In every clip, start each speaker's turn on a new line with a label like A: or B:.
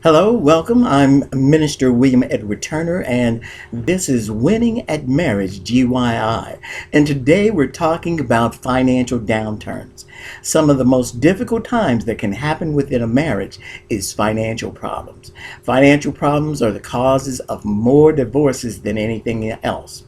A: Hello, welcome. I'm Minister William Edward Turner, and this is Winning at Marriage, GYI. And today we're talking about financial downturns. Some of the most difficult times that can happen within a marriage is financial problems. Financial problems are the causes of more divorces than anything else.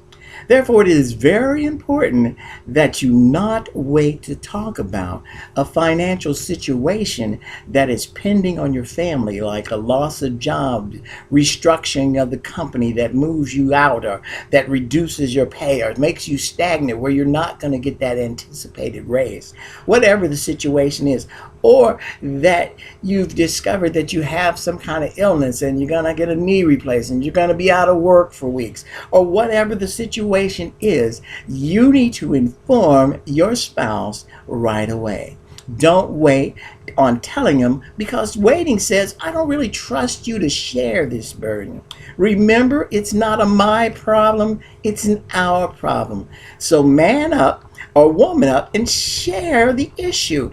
A: Therefore, it is very important that you not wait to talk about a financial situation that is pending on your family, like a loss of job, restructuring of the company that moves you out or that reduces your pay or makes you stagnant where you're not going to get that anticipated raise. Whatever the situation is, or that you've discovered that you have some kind of illness and you're going to get a knee replacement, you're going to be out of work for weeks, or whatever the situation is, you need to inform your spouse right away. Don't wait on telling them, because waiting says, I don't really trust you to share this burden. Remember, it's not a my problem, it's an our problem. So man up or woman up and share the issue.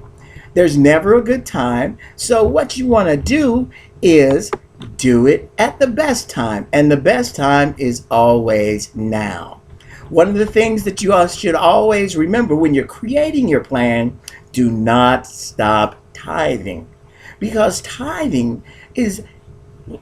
A: There's never a good time. So what you want to do is do it at the best time. And the best time is always now. One of the things that you all should always remember when you're creating your plan, do not stop tithing. Because tithing is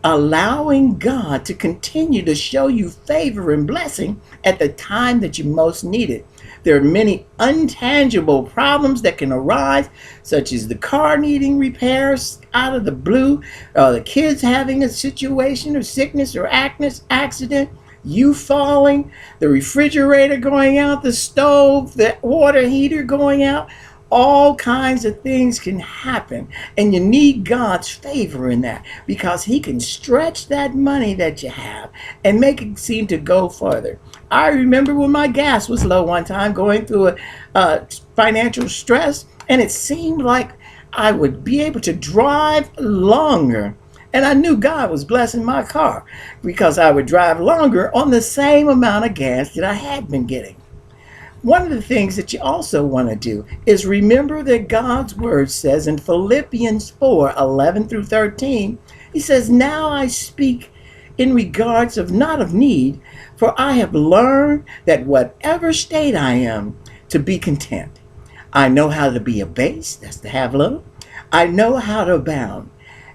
A: allowing God to continue to show you favor and blessing at the time that you most need it. There are many intangible problems that can arise, such as the car needing repairs out of the blue, the kids having a situation or sickness or accident, you falling, the refrigerator going out, the stove, the water heater going out. All kinds of things can happen, and you need God's favor in that, because he can stretch that money that you have and make it seem to go further. I remember when my gas was low one time, going through a financial stress, and it seemed like I would be able to drive longer. And I knew God was blessing my car because I would drive longer on the same amount of gas that I had been getting. One of the things that you also want to do is remember that God's word says in Philippians 4:11 through 13, he says, now I speak in regards of not of need, for I have learned that whatever state I am, to be content. I know how to be abased, that's to have little. I know how to abound.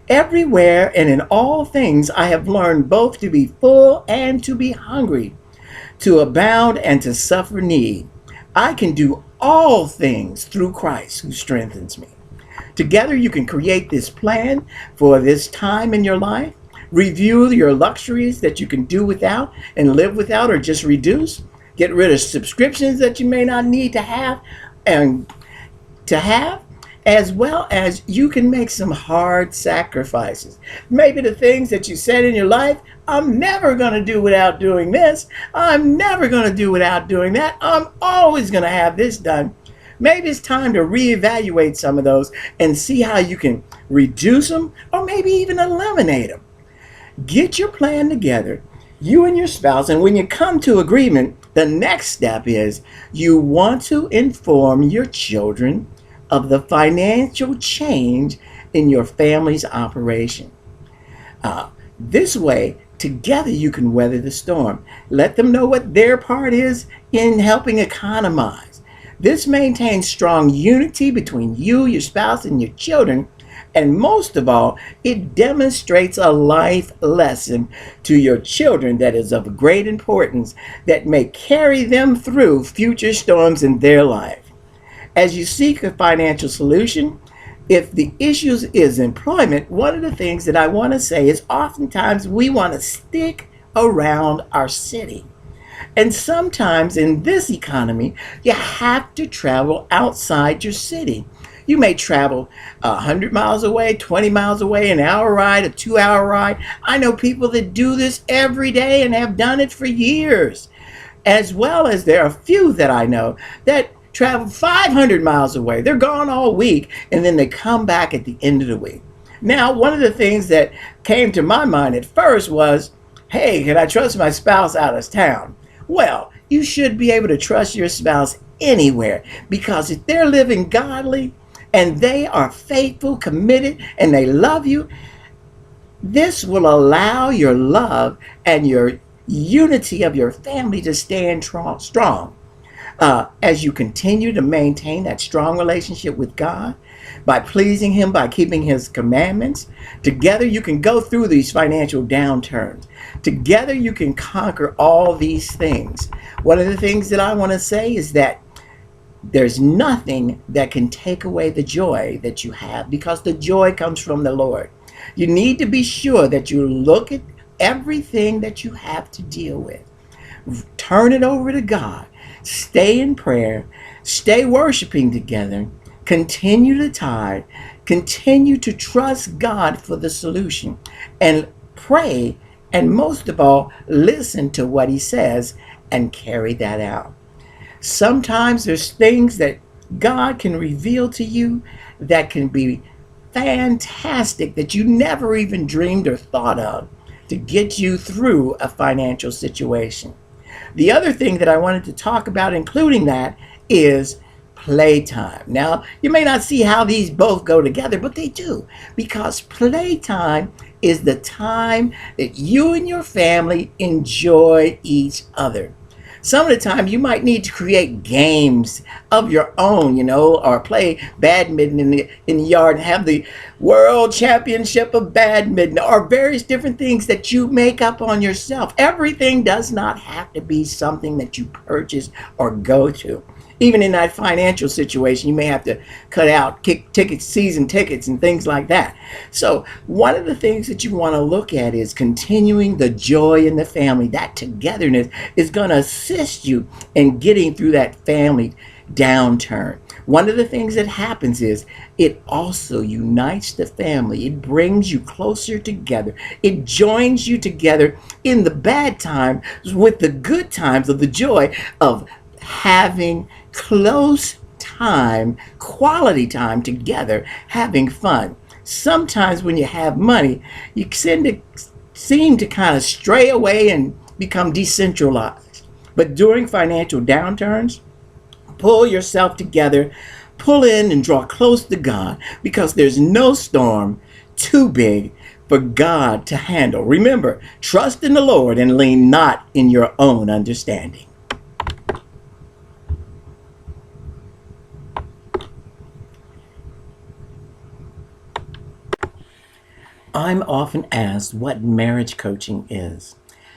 A: Everywhere and in all things I have learned both to be full and to be hungry, to abound and to suffer need. I can do all things through Christ who strengthens me. Together you can create this plan for this time in your life. Review your luxuries that you can do without and live without or just reduce. Get rid of subscriptions that you may not need to have, as well as you can make some hard sacrifices. Maybe the things that you said in your life, I'm never going to do without doing this. I'm never going to do without doing that. I'm always going to have this done. Maybe it's time to reevaluate some of those and see how you can reduce them or maybe even eliminate them. Get your plan together, you and your spouse, and when you come to agreement, the next step is you want to inform your children of the financial change in your family's operation. This way, together you can weather the storm. Let them know what their part is in helping economize. This maintains strong unity between you, your spouse, and your children. And most of all, it demonstrates a life lesson to your children that is of great importance that may carry them through future storms in their life. As you seek a financial solution, if the issue is employment, one of the things that I want to say is oftentimes we want to stick around our city. And sometimes in this economy, you have to travel outside your city. You may travel 100 miles away, 20 miles away, an hour ride, a 2-hour ride. I know people that do this every day and have done it for years. As well as there are a few that I know that travel 500 miles away. They're gone all week, and then they come back at the end of the week. Now, one of the things that came to my mind at first was, hey, can I trust my spouse out of town? Well, you should be able to trust your spouse anywhere, because if they're living godly and they are faithful, committed, and they love you, This will allow your love and your unity of your family to stand strong. As you continue to maintain that strong relationship with God by pleasing Him, by keeping His commandments, together you can go through these financial downturns. Together you can conquer all these things. One of the things that I want to say is that there's nothing that can take away the joy that you have, because the joy comes from the Lord. You need to be sure that you look at everything that you have to deal with, turn it over to God, stay in prayer, stay worshiping together, continue to tithe, continue to trust God for the solution, and pray, and most of all, listen to what He says and carry that out. Sometimes there's things that God can reveal to you that can be fantastic, that you never even dreamed or thought of, to get you through a financial situation. The other thing that I wanted to talk about, including that, is playtime. Now, you may not see how these both go together, but they do, because playtime is the time that you and your family enjoy each other. Some of the time you might need to create games of your own, or play badminton in the yard and have the world championship of badminton, or various different things that you make up on yourself. Everything does not have to be something that you purchase or go to. Even in that financial situation, you may have to cut out tickets, season tickets, and things like that. So one of the things that you want to look at is continuing the joy in the family. That togetherness is going to assist you in getting through that family downturn. One of the things that happens is it also unites the family. It brings you closer together. It joins you together in the bad times with the good times of the joy of having close time, quality time together, having fun. Sometimes when you have money, you seem to kind of stray away and become decentralized. But during financial downturns, pull yourself together, pull in and draw close to God, because there's no storm too big for God to handle. Remember, trust in the Lord and lean not in your own understanding. I'm often asked what marriage coaching is.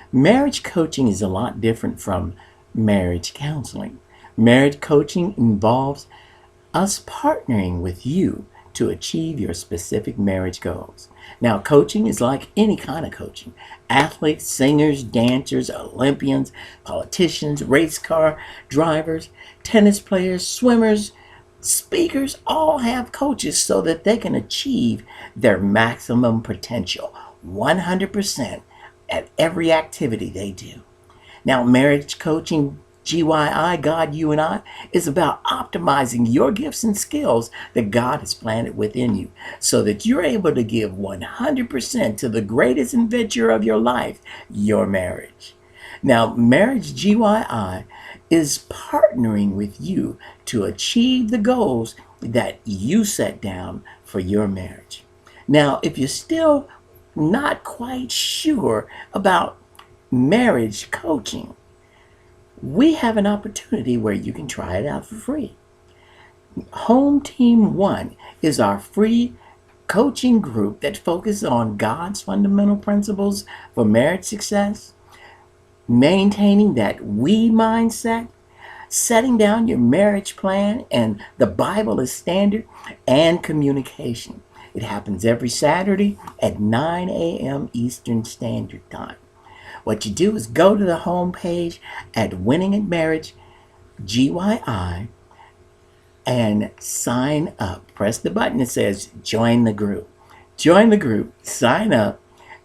A: Marriage coaching is a lot different from marriage counseling. Marriage coaching involves us partnering with you to achieve your specific marriage goals. Now, coaching is like any kind of coaching. Athletes, singers, dancers, Olympians, politicians, race car drivers, tennis players, swimmers, speakers all have coaches so that they can achieve their maximum potential 100% at every activity they do. Now, marriage coaching, GYI, God, You, and I, is about optimizing your gifts and skills that God has planted within you so that you're able to give 100% to the greatest adventure of your life, your marriage. Now, Marriage GYI is partnering with you to achieve the goals that you set down for your marriage. Now, if you're still not quite sure about marriage coaching, we have an opportunity where you can try it out for free. Home Team 1 is our free coaching group that focuses on God's fundamental principles for marriage success, maintaining that we mindset, setting down your marriage plan and the Bible as standard, and communication. It happens every Saturday at 9 a.m. Eastern Standard Time. What you do is go to the home page at Winning at Marriage GYI and sign up. Press the button that says join the group. Join the group, sign up,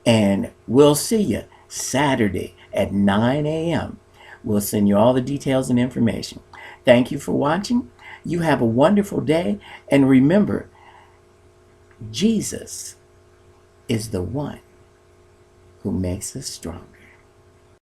A: and we'll see you Saturday at 9 a.m. We'll send you all the details and information. Thank you for watching. You have a wonderful day. And remember, Jesus is the one who makes us stronger.